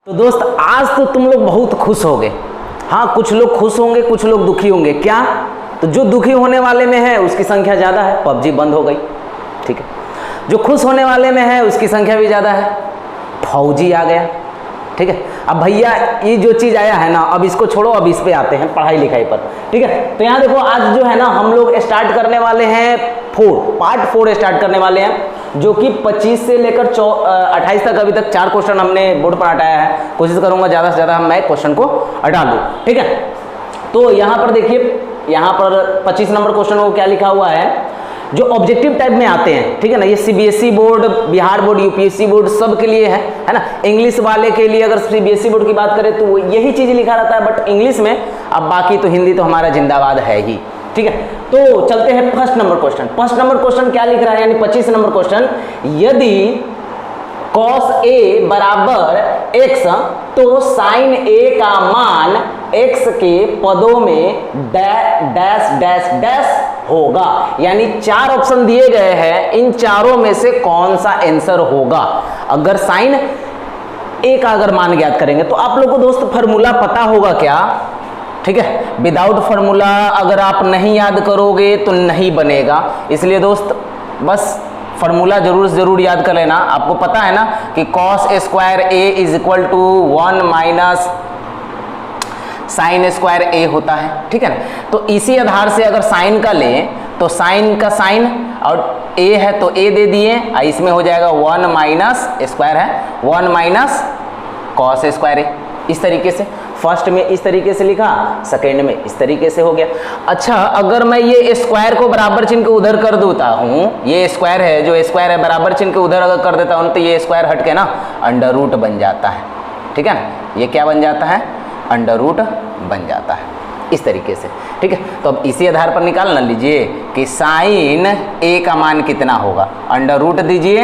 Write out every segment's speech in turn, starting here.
तो दोस्त आज तो तुम लोग बहुत खुश होगे। हाँ, कुछ लोग खुश होंगे, कुछ लोग दुखी होंगे। क्या? तो जो दुखी होने वाले में है उसकी संख्या ज़्यादा है, पबजी बंद हो गई। ठीक है। जो खुश होने वाले में है उसकी संख्या भी ज़्यादा है, फौजी आ गया। ठीक है। अब भैया ये जो चीज़ आया है ना, अब इसको छोड़ो, अब इस पे आते हैं पढ़ाई लिखाई पर। ठीक है। तो यहाँ देखो, आज जो है ना हम लोग स्टार्ट करने वाले हैं पार्ट 4 स्टार्ट करने वाले हैं, जो कि 25 से लेकर 28 तक अभी तक 4 क्वेश्चन हमने बोर्ड पर हटाया है। कोशिश करूंगा ज़्यादा से ज़्यादा मैं क्वेश्चन को हटा दूँ। ठीक है। तो यहाँ पर देखिए, यहाँ पर 25 नंबर क्वेश्चन को क्या लिखा हुआ है, जो ऑब्जेक्टिव टाइप में आते हैं। ठीक है ना। ये CBSE board, Bihar board, UPSC board सब के लिए है ना। इंग्लिश वाले के लिए अगर सीबीएसई बोर्ड की बात करें तो यही चीज़ लिखा रहता है, बट इंग्लिश में। अब बाकी तो हिंदी तो हमारा जिंदाबाद है ही। ठीक है। तो चलते हैं first number question. First number question क्या लिख रहा है, यानी 25 नंबर क्वेश्चन, यदि cos A बराबर x तो sin A का मान x के पदों में डैश डैश डैश होगा। यानी 4 ऑप्शन दिए गए हैं, इन चारों में से कौन सा आंसर होगा। अगर sin A का अगर मान ज्ञात करेंगे तो आप लोग को दोस्त फार्मूला पता होगा क्या? ठीक है। विदाउट फार्मूला अगर आप नहीं याद करोगे तो नहीं बनेगा, इसलिए दोस्त बस फार्मूला जरूर याद कर लेना। आपको पता है ना कि cos square A is equal to 1 minus sine square A होता है। ठीक है ना। तो इसी आधार से अगर साइन का लें तो साइन का साइन और A है तो A दे दिए, इसमें हो जाएगा 1 माइनस स्क्वायर है 1 माइनस cos स्क्वायर A। इस तरीके से फर्स्ट में इस तरीके से लिखा, सेकेंड में इस तरीके से हो गया। अच्छा, अगर मैं ये स्क्वायर को बराबर चिन्ह के उधर कर देता हूँ, ये स्क्वायर है, जो स्क्वायर है बराबर चिन्ह के उधर अगर कर देता हूँ तो ये स्क्वायर हट के ना अंडर रूट बन जाता है। ठीक है ना। ये क्या बन जाता है? अंडर रूट बन जाता है इस तरीके से। ठीक है। तो अब इसी आधार पर निकाल ना लीजिए कि साइन A का मान कितना होगा, अंडर रूट दीजिए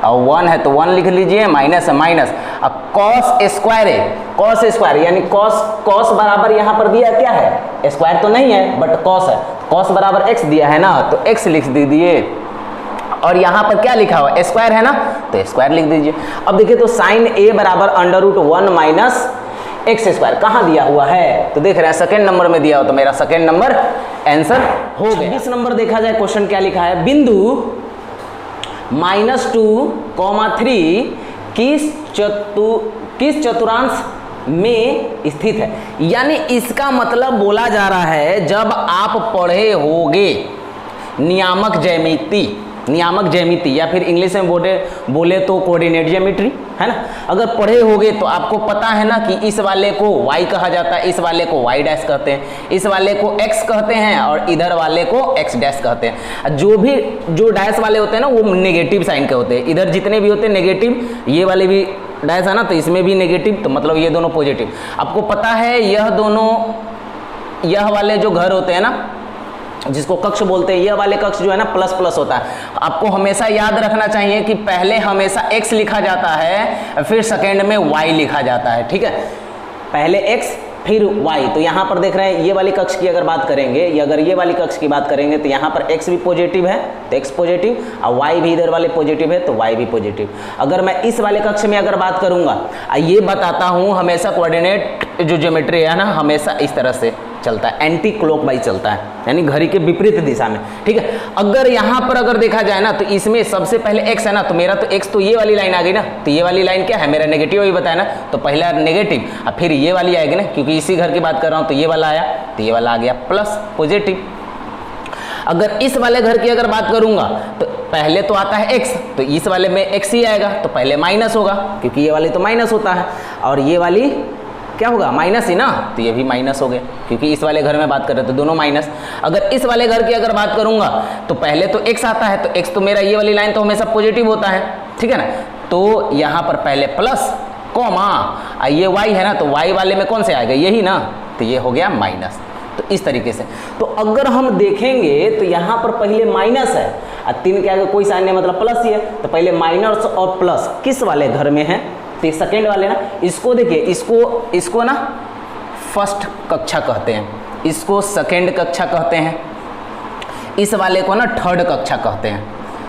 और 1 है तो 1 लिख लीजिए, माइनस है माइनस। अब cos स्क्वायर है, cos स्क्वायर यानी cos बराबर यहाँ पर दिया क्या है, स्क्वायर तो नहीं है बट cos है, cos बराबर x दिया है ना तो x लिख दीजिए, और यहाँ पर क्या लिखा हुआ स्क्वायर है ना तो स्क्वायर लिख दीजिए। अब देखिए तो साइन A बराबर under root 1 minus x square कहाँ दिया हुआ है, तो देख रहे हैं सेकेंड नंबर में दिया हो, तो मेरा सेकेंड नंबर आंसर हो गया। 26 नंबर देखा जाए क्वेश्चन क्या लिखा है, बिंदु -2,3 किस चतुर्थांश में स्थित है। यानी इसका मतलब बोला जा रहा है, जब आप पढ़े होगे नियामक ज्यामिति या फिर इंग्लिश में बोले तो कोऑर्डिनेट ज्योमेट्री, है ना। अगर पढ़े होगे तो आपको पता है ना कि इस वाले को y कहा जाता है, इस वाले को y डैश कहते हैं, इस वाले को x कहते हैं और इधर वाले को x डैश कहते हैं। जो डैश वाले होते हैं ना वो नेगेटिव साइन के होते हैं, इधर जितने भी होते हैं नेगेटिव, ये वाले भी डैश है ना तो इसमें भी नेगेटिव, तो मतलब ये दोनों पॉजिटिव। आपको पता है यह वाले जो घर होते हैं ना जिसको कक्ष बोलते हैं, यह वाले कक्ष जो है ना प्लस प्लस होता है। आपको हमेशा याद रखना चाहिए कि पहले हमेशा x लिखा जाता है, फिर सेकेंड में y लिखा जाता है। ठीक है। पहले x फिर y। तो यहाँ पर देख रहे हैं ये वाली कक्ष की अगर बात करेंगे, या अगर ये वाली कक्ष की बात करेंगे तो यहाँ पर x भी पॉजिटिव है तो x पॉजिटिव, और y भी इधर वाले पॉजिटिव है तो y भी पॉजिटिव। अगर मैं इस वाले कक्ष में अगर बात करूँगा, ये बताता हूँ हमेशा कोऑर्डिनेट जो ज्योमेट्री है ना हमेशा इस तरह से चलता है, एंटी क्लॉकवाइज चलता है, यानी घड़ी के विपरीत दिशा में। ठीक है। अगर यहाँ पर अगर देखा जाए ना तो इसमें सबसे पहले x है ना, तो मेरा तो x तो ये वाली लाइन आ गई ना, तो ये वाली लाइन क्या है मेरा नेगेटिव ही बताया ना, तो पहला नेगेटिव और फिर ये वाली आएगी ना, क्योंकि इसी घर की बात कर रहा हूँ तो ये वाला आया तो ये वाला आ गया प्लस पॉजिटिव। अगर इस वाले घर की अगर बात करूंगा तो पहले तो आता है x, तो इस वाले में x ही आएगा तो पहले माइनस होगा, क्योंकि ये वाली तो माइनस होता है, और ये वाली क्या होगा माइनस ही ना, तो ये भी माइनस हो गया, क्योंकि इस वाले घर में बात कर रहे हैं तो दोनों माइनस। अगर इस वाले घर की अगर बात करूंगा तो पहले तो x आता है, तो x तो मेरा ये वाली लाइन तो हमेशा पॉजिटिव होता है। ठीक है ना। तो यहाँ पर पहले प्लस कॉमा, ये y है ना तो y वाले में कौन से आएगा यही ना, तो ये हो गया माइनस। तो इस तरीके से तो अगर हम देखेंगे तो यहाँ पर पहले माइनस है और 3 के आगे कोई साइन नहीं मतलब प्लस ही है, तो पहले माइनस और प्लस किस वाले घर में है, तो सेकेंड वाले ना। इसको देखिए, इसको ना फर्स्ट कक्षा कहते हैं, इसको सेकेंड कक्षा कहते हैं, इस वाले को ना थर्ड कक्षा कहते हैं।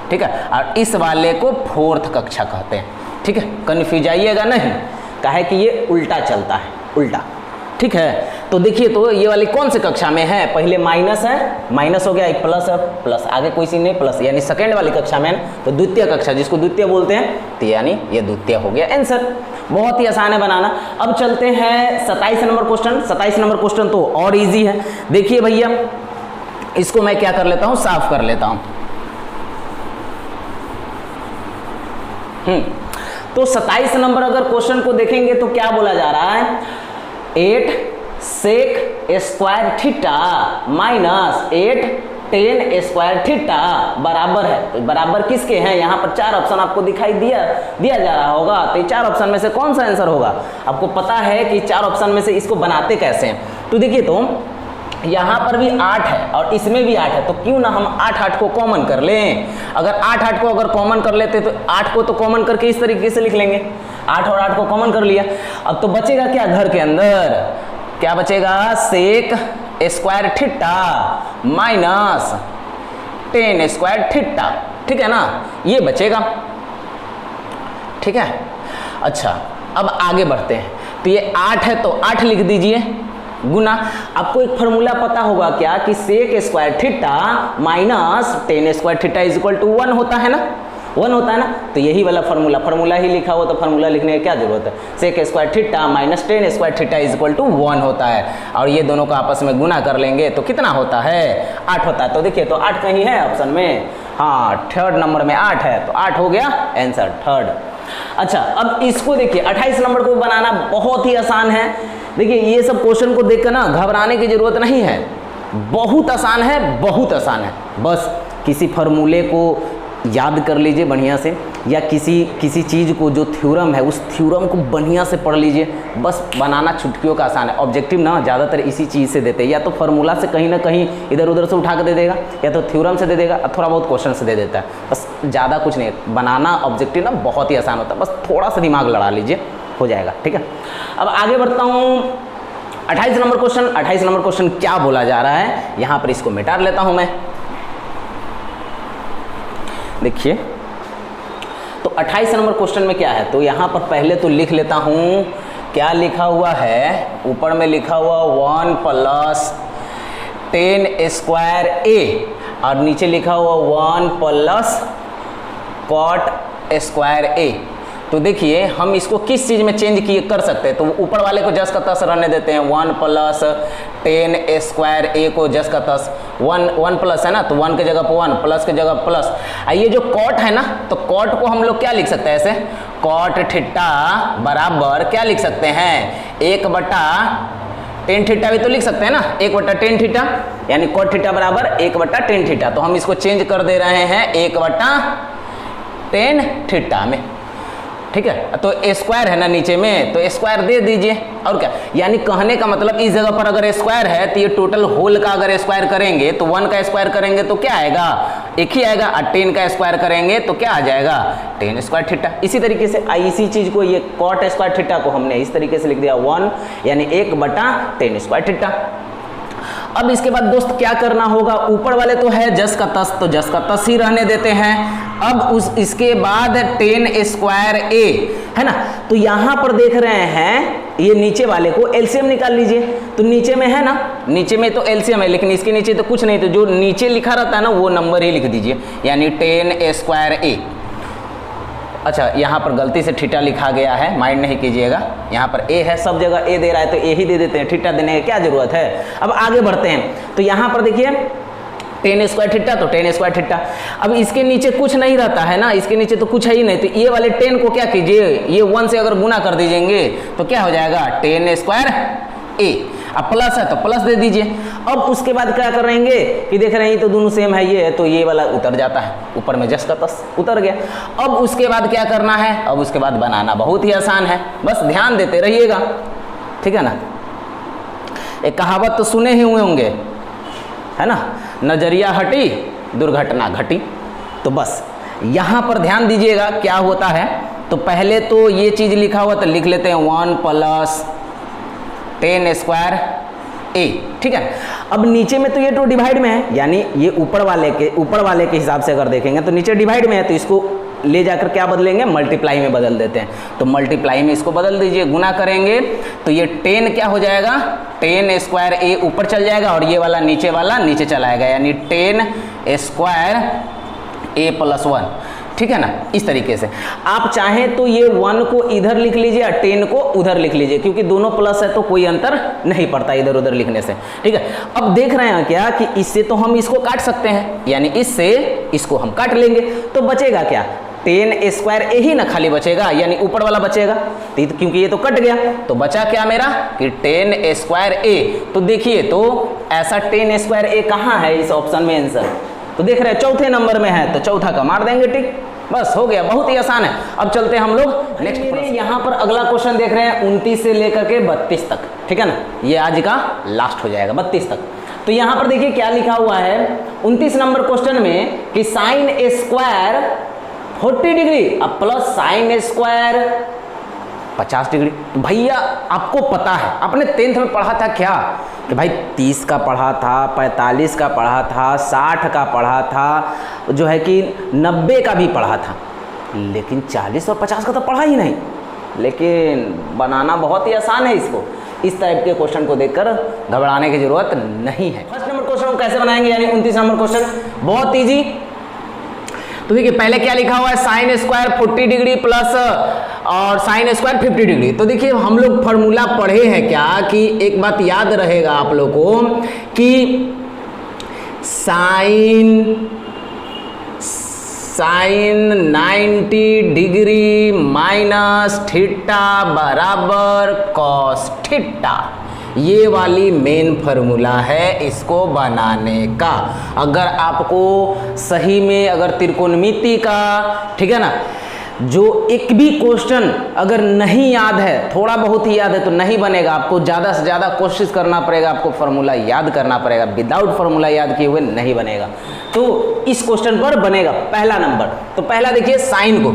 ठीक है। और इस वाले को फोर्थ कक्षा कहते हैं। ठीक है। कन्फ्यूज आइएगा नहीं, काहे कि ये उल्टा चलता है, उल्टा। ठीक है, तो देखिए तो ये वाली कौन से कक्षा में है, पहले माइनस है, माइनस हो गया, एक प्लस है, प्लस आगे कोई चीज नहीं, प्लस यानी सेकेंड वाली कक्षा में है, तो द्वितीय कक्षा जिसको द्वितीय बोलते हैं, तो यानी ये द्वितीय हो गया आंसर। बहुत ही आसान है बनाना। अब चलते हैं 27 नंबर क्वेश्चन। 27 नंबर क्वेश्चन तो और इजी है। देखिए भैया, इसको मैं क्या कर लेता हूं, साफ कर लेता हूं। तो 27 नंबर अगर क्वेश्चन को देखेंगे तो क्या बोला जा रहा है, 8 sec square theta minus 8 tan square theta बराबर है। तो बराबर किसके हैं, यहाँ पर 4 ऑप्शन आपको दिखाई दिया जा रहा होगा। तो ये 4 ऑप्शन में से कौन सा आंसर होगा, आपको पता है कि 4 ऑप्शन में से इसको बनाते कैसे हैं। तो देखिए, तो यहाँ पर भी 8 है और इसमें भी 8 है, तो क्यों ना हम 8 को कॉमन कर लें। अगर 8 को अगर कॉमन कर लेते तो 8 को तो कॉमन करके इस तरीके से लिख लेंगे, 8 और 8 को कॉमन कर लिया। अब तो बचेगा क्या घर के अंदर, क्या बचेगा, sec square theta minus 10 square theta, ठीक है ना, ये बचेगा। ठीक है, अच्छा अब आगे बढ़ते हैं। तो ये 8 है तो 8 लिख दीजिए गुना। आपको एक फॉर्मूला पता होगा क्या कि sec square theta minus 10 square theta is equal to 1 होता है ना, 1 होता है ना। तो यही वाला फॉर्मूला ही लिखा हुआ, तो फॉर्मूला लिखने की क्या जरूरत है, sec square theta minus 10 square theta is equal to 1 होता है। और ये दोनों को आपस में गुना कर लेंगे तो कितना होता है, 8 होता है। तो देखिए, तो 8 कहीं है ऑप्शन में, हाँ 3rd नंबर में 8 है, तो 8 हो गया आंसर 3rd। अच्छा, अब इसको देखिए 28 नंबर को बनाना बहुत ही आसान है। देखिए, ये सब क्वेश्चन को देखकर ना घबराने की जरूरत नहीं है, बहुत आसान है, बहुत आसान है। बस किसी फॉर्मूले को याद कर लीजिए बढ़िया से, या किसी चीज़ को जो थ्योरम है उस थ्योरम को बढ़िया से पढ़ लीजिए। बस बनाना चुटकियों का आसान है। ऑब्जेक्टिव ना ज़्यादातर इसी चीज़ से देते हैं, या तो फार्मूला से कहीं ना कहीं इधर उधर से उठा कर दे देगा, या तो थ्योरम से दे देगा, थोड़ा बहुत क्वेश्चन से दे देता है। बस ज़्यादा कुछ नहीं, बनाना ऑब्जेक्टिव ना बहुत ही आसान होता है, बस थोड़ा सा दिमाग लड़ा लीजिए, हो जाएगा। ठीक है, अब आगे बढ़ता हूँ 28 नंबर क्वेश्चन। 28 नंबर क्वेश्चन क्या बोला जा रहा है, यहाँ पर इसको मिटा लेता हूँ मैं। देखिए, तो 28 नंबर क्वेश्चन में क्या है, तो यहाँ पर पहले तो लिख लेता हूँ क्या लिखा हुआ है। ऊपर में लिखा हुआ 1 प्लस 10 स्क्वायर ए, और नीचे लिखा हुआ 1 प्लस कॉट स्क्वायर ए। तो देखिए, हम इसको किस चीज़ में चेंज किए कर सकते हैं, तो ऊपर वाले को जस का तस रहने देते हैं। 1 प्लस 10 स्क्वायर ए को जस का तस, 1 प्लस है ना, तो 1 के जगह पर 1, प्लस के जगह प्लस। ये जो कॉट है ना, तो कॉट को हम लोग क्या लिख सकते हैं ऐसे, कॉट थीटा बराबर क्या लिख सकते हैं, 1/10 थीटा भी तो लिख सकते हैं ना, 1/10 थीटा, यानी कॉट थीटा बराबर 1/10 थीटा। तो हम इसको चेंज कर दे रहे हैं 1/10 थीटा में। ठीक है, तो स्क्वायर है ना नीचे में, तो स्क्वायर दे दीजिए। और क्या, यानी कहने का मतलब इस जगह पर अगर स्क्वायर है तो ये टोटल होल का अगर स्क्वायर करेंगे तो 1 का स्क्वायर करेंगे तो क्या आएगा, एक ही आएगा, और 10 का स्क्वायर करेंगे तो क्या आ जाएगा, 10 स्क्वायर थीटा। इसी तरीके से इसी चीज को, ये कॉट स्क्वायर थीटा को हमने इस तरीके से लिख दिया 1, यानी 1/10 स्क्वायर थीटा। अब इसके बाद दोस्त क्या करना होगा, ऊपर वाले तो है जस का तस, तो जस का तस ही रहने देते हैं। अब इसके बाद 10 स्क्वायर ए है ना, तो यहां पर देख रहे हैं ये नीचे वाले को एलसीएम निकाल लीजिए। तो नीचे में है ना, नीचे में तो एलसीएम है, लेकिन इसके नीचे तो कुछ नहीं, तो जो नीचे लिखा रहता है ना वो नंबर ही लिख दीजिए, यानी 10 स्क्वायर ए। अच्छा, यहाँ पर गलती से थीटा लिखा गया है, माइंड नहीं कीजिएगा, यहाँ पर ए है, सब जगह ए दे रहा है तो ए ही दे देते हैं, थीटा देने की क्या जरूरत है। अब आगे बढ़ते हैं, तो यहाँ पर देखिए 10 स्क्वायर थीटा, तो 10 स्क्वायर थीटा। अब इसके नीचे कुछ नहीं रहता है ना, इसके नीचे तो कुछ है ही नहीं, तो ये वाले 10 को क्या कीजिए, ये 1 से अगर गुना कर दीजिएंगे तो क्या हो जाएगा, 10 स्क्वायर ए। अब प्लस है तो प्लस दे दीजिए। अब उसके बाद क्या करेंगे कि देख रहे हैं तो दोनों सेम है, ये है तो ये वाला उतर जाता है, ऊपर में जस का तस उतर गया। अब उसके बाद क्या करना है, अब उसके बाद बनाना बहुत ही आसान है, बस ध्यान देते रहिएगा, ठीक है ना। एक कहावत तो सुने ही हुए होंगे, है ना, नजरिया हटी दुर्घटना घटी। तो बस यहाँ पर ध्यान दीजिएगा क्या होता है। तो पहले तो ये चीज लिखा हुआ तो लिख लेते हैं 1 प्लस 10 स्क्वायर ए, ठीक है। अब नीचे में तो ये तो डिवाइड में है, यानी ये ऊपर वाले के हिसाब से अगर देखेंगे तो नीचे डिवाइड में है, तो इसको ले जाकर क्या बदलेंगे, मल्टीप्लाई में बदल देते हैं। तो मल्टीप्लाई में इसको बदल दीजिए, गुना करेंगे तो ये 10 क्या हो जाएगा, 10 स्क्वायर ए ऊपर चल जाएगा और ये वाला नीचे चला आएगा, यानी 10 स्क्वायर ए प्लस 1, ठीक है ना। इस तरीके से आप चाहें तो ये 1 को इधर लिख लीजिए और 10 को उधर लिख लीजिए, क्योंकि दोनों प्लस है तो कोई अंतर नहीं पड़ता इधर उधर लिखने से, ठीक है। अब देख रहे हैं क्या कि इससे तो हम इसको काट सकते हैं, यानी इससे इसको हम काट लेंगे, तो बचेगा क्या, 10 स्क्वायर ए ही ना खाली बचेगा, यानी ऊपर वाला बचेगा, क्योंकि ये तो कट गया। तो बचा क्या मेरा कि 10 स्क्वायर ए। तो देखिए तो ऐसा 10 स्क्वायर ए कहाँ है इस ऑप्शन में आंसर, तो देख रहे हैं चौथे नंबर में है, तो चौथा का मार देंगे टिक, बस हो गया, बहुत ही आसान है। अब चलते हैं हम लोग नेक्स्ट प्रश्न। यहाँ पर अगला क्वेश्चन देख रहे हैं 29 से लेकर के 32 तक, ठीक है ना, ये आज का लास्ट हो जाएगा 32 तक। तो यहाँ पर देखिए क्या लिखा हुआ है 29 नंबर क्वेश्चन में कि साइन स्क्वायर 40 डिग्री अब प्लस साइन स्क्वायर 50 डिग्री। तो भैया आपको पता है, आपने 10th में पढ़ा था क्या कि भाई 30 का पढ़ा था, 45 का पढ़ा था, 60 का पढ़ा था, जो है कि 90 का भी पढ़ा था, लेकिन 40 और 50 का तो पढ़ा ही नहीं। लेकिन बनाना बहुत ही आसान है इसको, इस टाइप के क्वेश्चन को देखकर घबराने की जरूरत नहीं है। फर्स्ट नंबर क्वेश्चन को कैसे बनाएंगे, यानी 29 नंबर क्वेश्चन बहुत ईजी। तो देखिए पहले क्या लिखा हुआ है, साइन स्क्वायर 40 डिग्री प्लस और साइन स्क्वायर 50 डिग्री। तो देखिए हम लोग फॉर्मूला पढ़े हैं क्या कि एक बात याद रहेगा आप लोग को कि साइन 90 डिग्री माइनस थीटा बराबर कॉस थीटा, ये वाली मेन फार्मूला है इसको बनाने का। अगर आपको सही में अगर त्रिकोणमिति का, ठीक है ना, जो एक भी क्वेश्चन अगर नहीं याद है, थोड़ा बहुत ही याद है तो नहीं बनेगा, आपको ज़्यादा से ज़्यादा कोशिश करना पड़ेगा, आपको फार्मूला याद करना पड़ेगा, विदाउट फार्मूला याद किए हुए नहीं बनेगा। तो इस क्वेश्चन पर बनेगा पहला नंबर। तो पहला देखिए साइन को,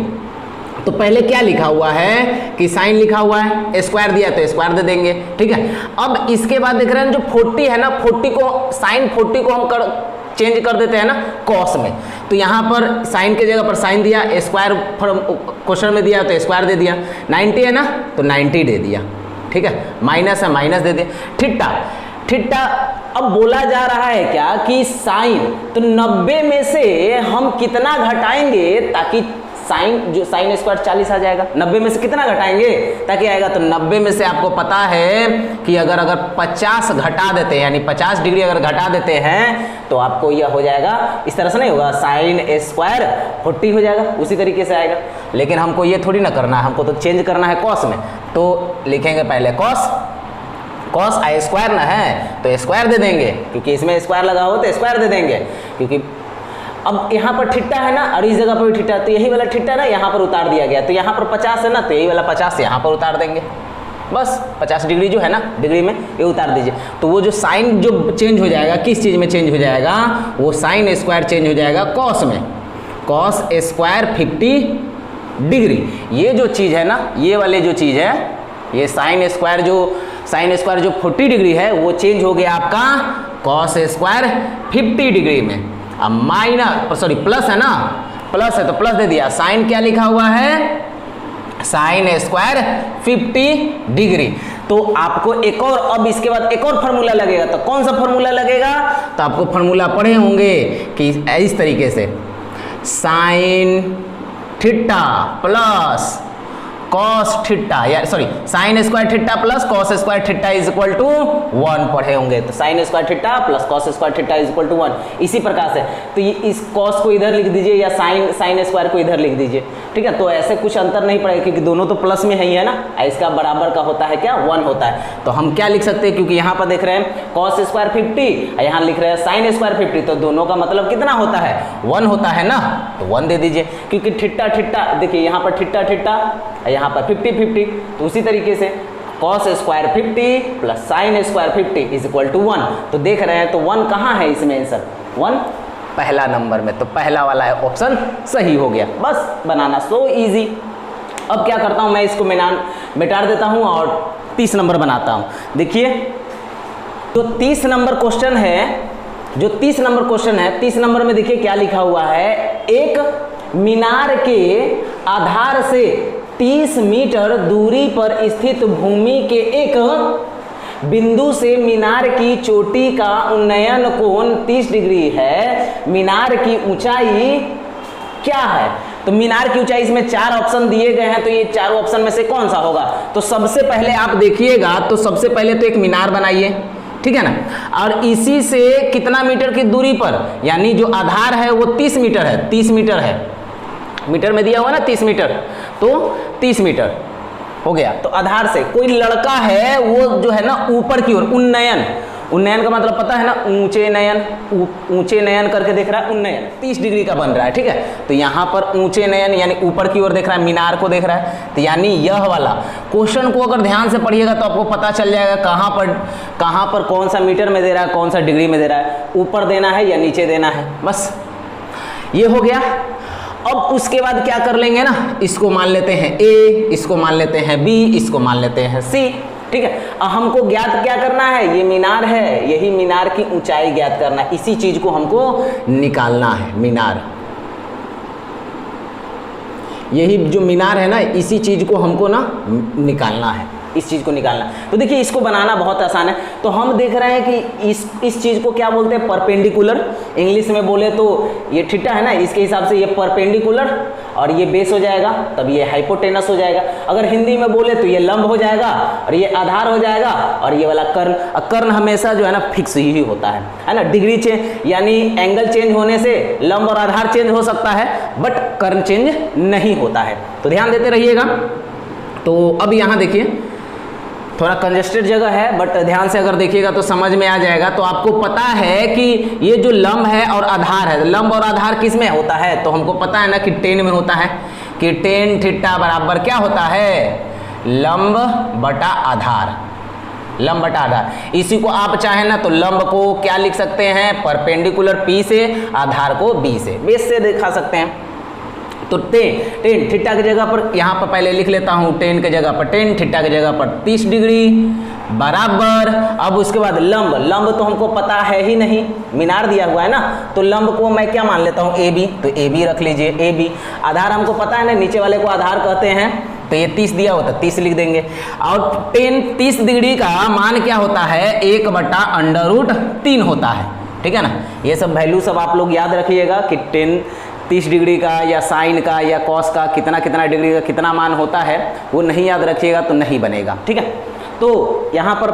तो पहले क्या लिखा हुआ है कि साइन लिखा हुआ है, स्क्वायर दिया तो स्क्वायर दे देंगे, ठीक है। अब इसके बाद देख रहे हैं जो 40 है ना, 40 को साइन 40 को हम चेंज कर देते हैं ना कॉस में, तो यहाँ पर साइन की जगह पर साइन दिया, स्क्वायर क्वेश्चन में दिया तो स्क्वायर दे दिया, 90 है ना तो 90 दे दिया, ठीक है, माइनस है माइनस दे दिया। थीटा अब बोला जा रहा है क्या कि साइन, तो 90 में से हम कितना घटाएंगे ताकि साइन जो साइन स्क्वायर 40 आ जाएगा, 90 में से कितना घटाएंगे ताकि आएगा, तो 90 में से आपको पता है कि अगर 50 घटा देते हैं, यानी 50 डिग्री अगर घटा देते हैं तो आपको यह हो जाएगा, इस तरह से नहीं होगा, साइन स्क्वायर 40 हो जाएगा, उसी तरीके से आएगा। लेकिन हमको ये थोड़ी ना करना है, हमको तो चेंज करना है कॉस में, तो लिखेंगे पहले कॉस आई स्क्वायर ना है तो स्क्वायर दे देंगे, क्योंकि इसमें स्क्वायर लगा हो तो स्क्वायर दे देंगे, क्योंकि अब यहाँ पर थीटा है ना और इस जगह पर भी थीटा, तो यही वाला थीटा ना यहाँ पर उतार दिया गया, तो यहाँ पर 50 है ना तो यही वाला 50 यहाँ पर उतार देंगे, बस 50 डिग्री जो है ना डिग्री में ये उतार दीजिए। तो वो जो साइन जो चेंज हो जाएगा, किस चीज़ में चेंज हो जाएगा, वो साइन स्क्वायर चेंज हो जाएगा कॉस में, कॉस स्क्वायर 50 डिग्री। ये जो चीज़ है ना, ये वाले जो चीज़ है, ये साइन स्क्वायर जो 40 डिग्री है वो चेंज हो गया आपका कॉस स्क्वायर 50 डिग्री में। अब माइनस सॉरी प्लस है ना, प्लस है तो प्लस दे दिया, साइन क्या लिखा हुआ है, साइन स्क्वायर 50 डिग्री। तो आपको एक और, अब इसके बाद एक और फार्मूला लगेगा, तो कौन सा फार्मूला लगेगा, तो आपको फार्मूला पढ़े होंगे कि इस तरीके से sine theta plus cos theta, या sorry sine square theta plus cos square theta is equal to 1 पढ़े होंगे। तो sine square theta plus cos square theta is equal to 1, इसी प्रकार से। तो ये इस कॉस को इधर लिख दीजिए या साइन स्क्वायर को इधर लिख दीजिए, ठीक है। तो ऐसे कुछ अंतर नहीं पड़ेगा क्योंकि दोनों तो प्लस में ही है ना, इसका बराबर का होता है क्या, 1 होता है। तो हम क्या लिख सकते हैं, क्योंकि यहाँ पर देख रहे हैं कॉस स्क्वायर 50, यहाँ लिख रहे हैं साइन स्क्वायर 50, तो दोनों का मतलब कितना होता है, 1 होता है ना, तो 1 दे दीजिए। क्योंकि थीटा देखिए यहाँ पर थीटा यहाँ पर 50, तो उसी तरीके से cos square 50 plus sine square 50 is equal to 1। तो देख रहे हैं तो 1 कहाँ है इसमें आंसर, 1 पहला नंबर में, तो पहला वाला है ऑप्शन सही हो गया। बस बनाना सो इजी। अब क्या करता हूँ मैं, इसको मिटा देता हूँ और 30 नंबर बनाता हूँ। देखिए जो 30 नंबर क्वेश्चन है, 30 नंबर में देखिए क्या लिखा हुआ है, एक मीनार के आधार से 30 मीटर दूरी पर स्थित भूमि के एक बिंदु से मीनार की चोटी का उन्नयन कोण 30 डिग्री है। मीनार की ऊंचाई क्या है? तो मीनार की ऊंचाई, इसमें 4 ऑप्शन दिए गए हैं, तो ये चारों ऑप्शन में से कौन सा होगा? तो सबसे पहले आप देखिएगा, तो सबसे पहले तो एक मीनार बनाइए, ठीक है ना, और इसी से कितना मीटर की दूरी पर, यानी जो आधार है वो 30 मीटर है, 30 मीटर है, मीटर में दिया हुआ ना 30 मीटर, तो 30 मीटर हो गया। तो आधार से कोई लड़का है वो जो है ना ऊपर की ओर, उन्नयन, उन्नयन का मतलब पता है ना, ऊंचे नयन, ऊंचे नयन करके देख रहा है, उन्नयन 30 डिग्री का बन रहा है, ठीक है। तो यहाँ पर ऊंचे नयन यानी ऊपर की ओर देख रहा है, मीनार को देख रहा है, तो यानी यह वाला क्वेश्चन को अगर ध्यान से पढ़िएगा तो आपको पता चल जाएगा कहाँ पर कौन सा मीटर में दे रहा है, कौन सा डिग्री में दे रहा है, ऊपर देना है या नीचे देना है, बस ये हो गया। अब उसके बाद क्या कर लेंगे ना, इसको मान लेते हैं ए, इसको मान लेते हैं बी, इसको मान लेते हैं सी, ठीक है। अब हमको ज्ञात क्या करना है, ये मीनार है, यही मीनार की ऊंचाई ज्ञात करना है, इसी चीज को हमको निकालना है, मीनार, यही जो मीनार है ना, इसी चीज को हमको ना निकालना है, इस चीज को निकालना। तो देखिए इसको बनाना बहुत आसान है। तो हम देख रहे हैं कि इस चीज को क्या बोलते हैं, परपेंडिकुलर, इंग्लिश में बोले तो ये थीटा है ना, इसके हिसाब से ये परपेंडिकुलर और ये बेस हो जाएगा, तब ये हाइपोटेनस हो जाएगा। अगर हिंदी में बोले तो ये लंब हो जाएगा और ये आधार हो जाएगा, और ये वाला कर्ण, कर्ण हमेशा जो है ना फिक्स ही होता है ना, डिग्री चेंज यानी एंगल चेंज होने से लंब और आधार चेंज हो सकता है, बट कर्ण चेंज नहीं होता है, तो ध्यान देते रहिएगा। तो अब यहाँ देखिए थोड़ा कंजेस्टेड जगह है, बट ध्यान से अगर देखिएगा तो समझ में आ जाएगा। तो आपको पता है कि ये जो लंब है और आधार है, लंब और आधार किस में होता है, तो हमको पता है ना कि टेन में होता है, कि टेन थीटा बराबर क्या होता है, लंब बटा आधार, लंब बटा आधार। इसी को आप चाहें ना तो लंब को क्या लिख सकते हैं, परपेंडिकुलर P से, आधार को B से, बेस से दिखा सकते हैं। तो टेन थीटा की जगह पर यहाँ पर पहले लिख लेता हूँ, टेन की जगह पर टेन, थीटा की जगह पर 30 डिग्री बराबर। अब उसके बाद लंब, लंब तो हमको पता है ही नहीं, मीनार दिया हुआ है ना, तो लंब को मैं क्या मान लेता हूँ, AB, तो AB रख लीजिए, AB। आधार हमको पता है ना, नीचे वाले को आधार कहते हैं, तो ये 30 दिया होता है, 30 लिख देंगे। और टेन 30 डिग्री का मान क्या होता है, 1/√3 होता है, ठीक है ना। ये सब वैल्यू सब आप लोग याद रखिएगा कि टेन 30 डिग्री का या साइन का या कॉस का कितना कितना डिग्री का कितना मान होता है, वो नहीं याद रखिएगा तो नहीं बनेगा, ठीक है। तो यहाँ पर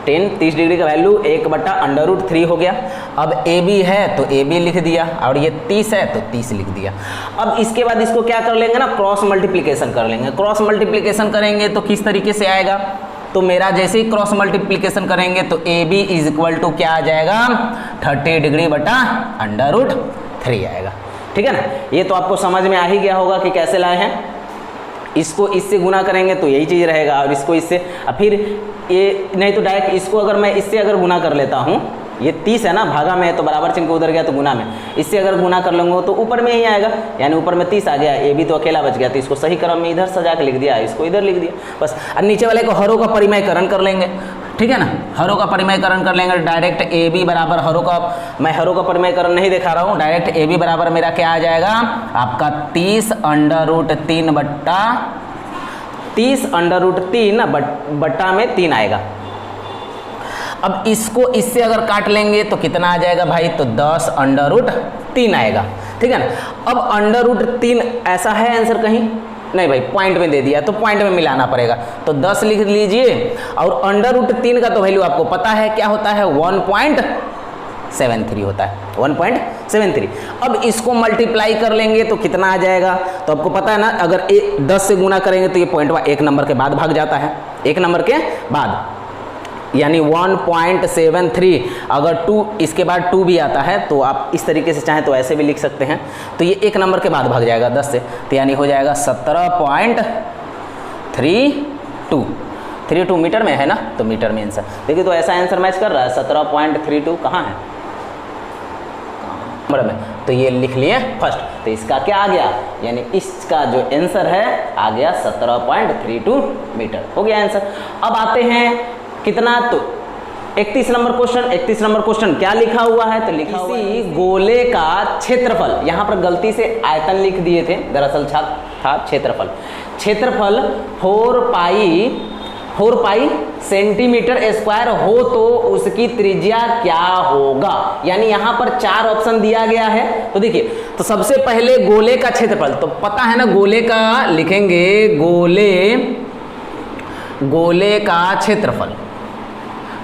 टेन 30 डिग्री का वैल्यू 1/√3 हो गया। अब AB है तो AB लिख दिया, और ये 30 है तो 30 लिख दिया। अब इसके बाद इसको क्या कर लेंगे ना, क्रॉस मल्टीप्लिकेशन कर लेंगे। क्रॉस मल्टीप्लिकेशन करेंगे तो किस तरीके से आएगा, तो मेरा जैसे ही क्रॉस मल्टीप्लिकेशन करेंगे तो AB = क्या आ जाएगा, 30 डिग्री बटा √3 आएगा, ठीक है ना। ये तो आपको समझ में आ ही गया होगा कि कैसे लाए हैं। इसको इससे गुना करेंगे तो यही चीज़ रहेगा, और इसको इससे, फिर ये नहीं तो डायरेक्ट इसको अगर मैं इससे अगर गुना कर लेता हूँ, ये 30 है ना, भागा में है तो बराबर चिन्ह उधर गया तो गुना में, इससे अगर गुना कर लूँगा तो ऊपर में ही आएगा, यानी ऊपर में 30 आ गया, AB तो अकेला बच गया, तो इसको सही क्रम में इधर सजा के लिख दिया, इसको इधर लिख दिया बस। और नीचे वाले को हरों का परिमयकरण कर लेंगे, ठीक है ना, हरों का परिमयकरण कर लेंगे। डायरेक्ट AB बराबर हरों का, मैं हरों का परिमयकरण नहीं दिखा रहा हूँ, डायरेक्ट AB बराबर मेरा क्या आ जाएगा, आपका 30√3 बट्टा में 3 आएगा। अब इसको इससे अगर काट लेंगे तो कितना आ जाएगा भाई, तो 10√3 आएगा, ठीक है ना। अब √3 ऐसा है आंसर कहीं नहीं भाई, पॉइंट में दे दिया तो पॉइंट में मिलाना पड़ेगा, तो 10 लिख लीजिए। और √3 का तो वैल्यू आपको पता है क्या होता है, 1.73 होता है, 1.73। अब इसको मल्टीप्लाई कर लेंगे तो कितना आ जाएगा, तो आपको पता है ना, अगर 10 से गुना करेंगे तो ये पॉइंट 1 नंबर के बाद भाग जाता है, 1 नंबर के बाद, यानी 1.73। अगर 2 इसके बाद 2 भी आता है तो आप इस तरीके से चाहें तो ऐसे भी लिख सकते हैं, तो ये 1 नंबर के बाद भाग जाएगा 10 से, तो यानी हो जाएगा 17.32 मीटर में है ना, तो मीटर में आंसर देखिए, तो ऐसा आंसर मैच कर रहा है। 17.32 कहाँ है नंबर में, तो ये लिख लिए फर्स्ट, तो इसका क्या आ गया, यानी इसका जो आंसर है आ गया 17.32 मीटर, हो गया आंसर। अब आते हैं कितना, तो 31 नंबर क्वेश्चन क्या लिखा हुआ है? तो लिखा हुआ है गोले का क्षेत्रफल, यहां पर गलती से आयतन लिख दिए थे, दरअसल था क्षेत्रफल। क्षेत्रफल 4 पाई सेंटीमीटर स्क्वायर हो तो उसकी त्रिज्या क्या होगा? यानी यहां पर 4 ऑप्शन दिया गया है। तो देखिए, तो सबसे पहले गोले का क्षेत्रफल, तो पता है ना गोले का, लिखेंगे गोले का क्षेत्रफल।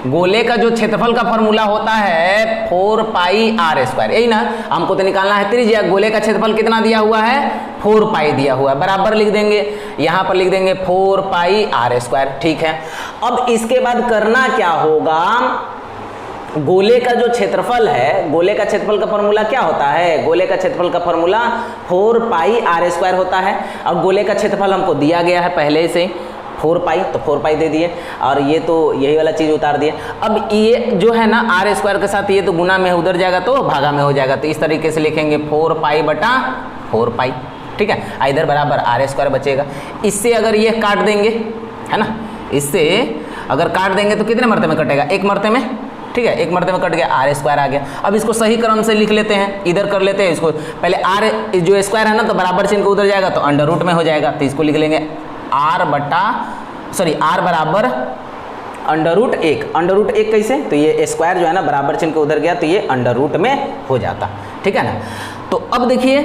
गोले का जो क्षेत्रफल का फॉर्मूला होता है 4 पाई r स्क्वायर, यही ना, हमको तो निकालना है त्रिज्या। गोले का क्षेत्रफल कितना दिया हुआ है? 4 पाई दिया हुआ है, बराबर लिख देंगे, यहां पर लिख देंगे 4 पाई r स्क्वायर। ठीक है, अब इसके बाद करना क्या होगा? गोले का जो क्षेत्रफल है, गोले का क्षेत्रफल का फॉर्मूला क्या होता है? गोले का क्षेत्रफल का फॉर्मूला 4 पाई r स्क्वायर होता है। और गोले का क्षेत्रफल हमको दिया गया है पहले से 4 पाई, तो 4 पाई दे दिए, और ये तो यही वाला चीज उतार दिए। अब ये जो है ना r स्क्वायर के साथ ये तो गुना में उधर जाएगा तो भागा में हो जाएगा, तो इस तरीके से लिखेंगे 4 पाई बटा 4 पाई। ठीक है, इधर बराबर r स्क्वायर बचेगा। इससे अगर ये काट देंगे, है ना, इससे अगर काट देंगे तो कितने मरते में कटेगा? 1 मरते में। ठीक है, 1 मरते में कट गया, r स्क्वायर आ गया। अब इसको सही क्रम से लिख लेते हैं, इधर कर लेते हैं इसको। पहले r जो स्क्वायर है ना, तो बराबर चिन्ह को उधर जाएगा तो अंडर रूट में हो जाएगा, तो इसको लिख लेंगे r बराबर अंडर रूट 1। अंडर रूट 1 कैसे? तो ये स्क्वायर जो है ना बराबर चिन्ह के उधर गया तो ये अंडर रूट में हो जाता। ठीक है ना, तो अब देखिए,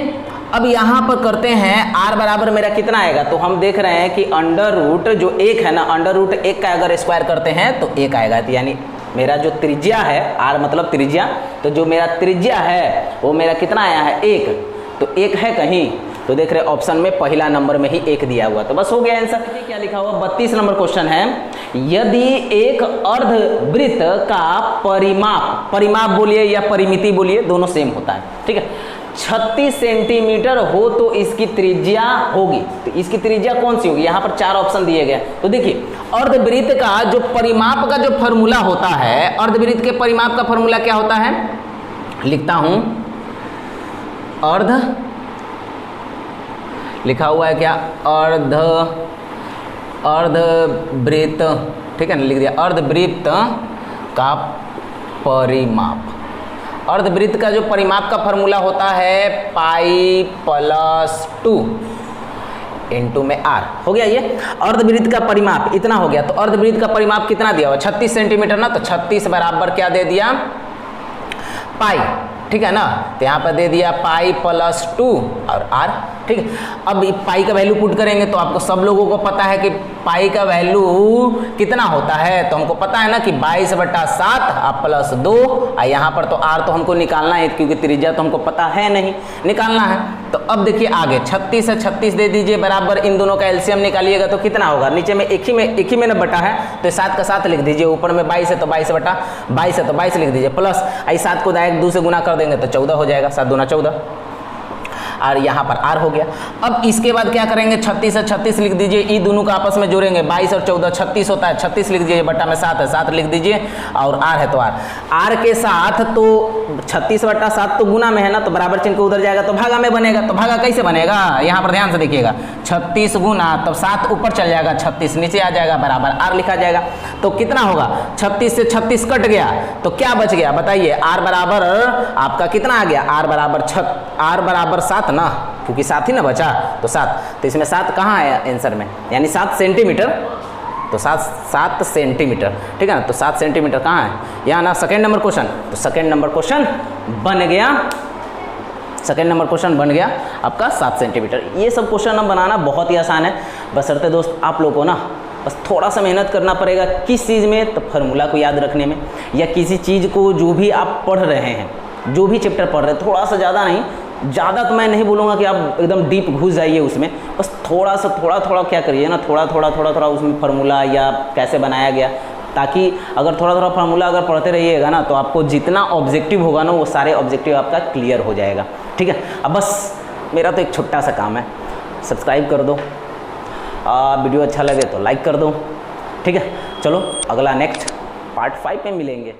अब यहाँ पर करते हैं r बराबर मेरा कितना आएगा? तो हम देख रहे हैं कि अंडर रूट जो 1 है ना, अंडर रूट 1 का अगर स्क्वायर करते हैं तो 1 आएगा। तो यानी मेरा जो त्रिज्या है, r मतलब त्रिज्या, तो जो मेरा त्रिज्या है वो मेरा कितना आया है? 1। तो 1 है कहीं? तो देख रहे ऑप्शन में पहला नंबर में ही 1 दिया हुआ, तो बस हो गया आंसर। क्या लिखा हुआ? 32 नंबर क्वेश्चन है, यदि एक अर्धवृत्त का परिमाप बोलिए या परिमिति बोलिए, दोनों सेम होता है। ठीक है, 36 सेंटीमीटर हो तो इसकी त्रिज्या होगी। तो इसकी त्रिज्या कौन सी होगी? यहाँ पर 4 ऑप्शन दिए गए। तो देखिए, अर्धवृत्त का जो परिमाप का जो फॉर्मूला होता है, अर्धवृत्त के परिमाप का फॉर्मूला क्या होता है? लिखता हूं, लिखा हुआ है क्या? अर्धवृत्त। ठीक है ना, लिख दिया, अर्धवृत्त का परिमाप। अर्धवृत्त का जो परिमाप का फॉर्मूला होता है पाई प्लस 2 इंटू में r। हो गया, ये अर्धवृत्त का परिमाप इतना हो गया। तो अर्धवृत्त का परिमाप कितना दिया हुआ? 36 सेंटीमीटर ना, तो 36 बराबर क्या दे दिया? पाई। ठीक है ना, तो यहाँ पर दे दिया पाई प्लस 2 और r। ठीक है, अब पाई का वैल्यू पुट करेंगे तो आपको सब लोगों को पता है कि पाई का वैल्यू कितना होता है। तो हमको पता है ना कि 22/7 और प्लस 2, और यहाँ पर तो r तो हमको निकालना है क्योंकि त्रिज्या तो हमको पता है नहीं, निकालना है। तो अब देखिए आगे 36 से 36 दे दीजिए, बराबर इन दोनों का एलसीएम निकालिएगा तो कितना होगा? नीचे में एक ही में बटा है तो 7 का 7 लिख दीजिए, ऊपर में 22 है तो 22/22 है तो 22 लिख दीजिए, प्लस 7 को डायरेक्ट 2 से गुना कर देंगे तो 14 हो जाएगा, 7 दूना 14, और यहाँ पर r हो गया। अब इसके बाद क्या करेंगे? 36 से 36 लिख दीजिए, ये दोनों का आपस में जोड़ेंगे, 22 और 14 36 होता है, 36 लिख दीजिए, बटा में 7 है, 7 लिख दीजिए, और r है तो r के साथ तो 36/7 तो गुना में है ना, तो बराबर चिन्ह को उधर जाएगा तो भागा में बनेगा। तो भागा कैसे बनेगा? यहाँ पर ध्यान से देखिएगा, 36 गुना, तब 7 ऊपर चल जाएगा, 36 नीचे आ जाएगा, बराबर r लिखा जाएगा। तो कितना होगा? 36 से 36 कट गया तो क्या बच गया बताइए? r बराबर आपका कितना आ गया? r बराबर 7 ना, क्योंकि 7 ही ना बचा, तो 7। तो इसमें 7 कहाँ आया आंसर में? यानी 7 सेंटीमीटर, तो 7 सेंटीमीटर। ठीक है ना, तो 7 सेंटीमीटर कहाँ है? यहाँ ना, सेकेंड नंबर क्वेश्चन। तो सेकेंड नंबर क्वेश्चन बन गया, सेकेंड नंबर क्वेश्चन बन गया आपका 7 सेंटीमीटर। ये सब क्वेश्चन हम बनाना बहुत ही आसान है, बशर्ते दोस्त आप लोगों को ना बस थोड़ा सा मेहनत करना पड़ेगा। किस चीज़ में? तो फार्मूला को याद रखने में, या किसी चीज़ को जो भी आप पढ़ रहे हैं, जो भी चैप्टर पढ़ रहे हैं, थोड़ा सा, ज़्यादा नहीं, ज़्यादा तो मैं नहीं बोलूँगा कि आप एकदम डीप घुस जाइए उसमें, बस थोड़ा सा थोड़ा क्या करिए ना, थोड़ा उसमें फार्मूला या कैसे बनाया गया, ताकि अगर थोड़ा फार्मूला अगर पढ़ते रहिएगा ना तो आपको जितना ऑब्जेक्टिव होगा ना वो सारे ऑब्जेक्टिव आपका क्लियर हो जाएगा। ठीक है, अब बस मेरा तो एक छोटा सा काम है, सब्सक्राइब कर दो, वीडियो अच्छा लगे तो लाइक कर दो। ठीक है, चलो अगला नेक्स्ट पार्ट 5 में मिलेंगे।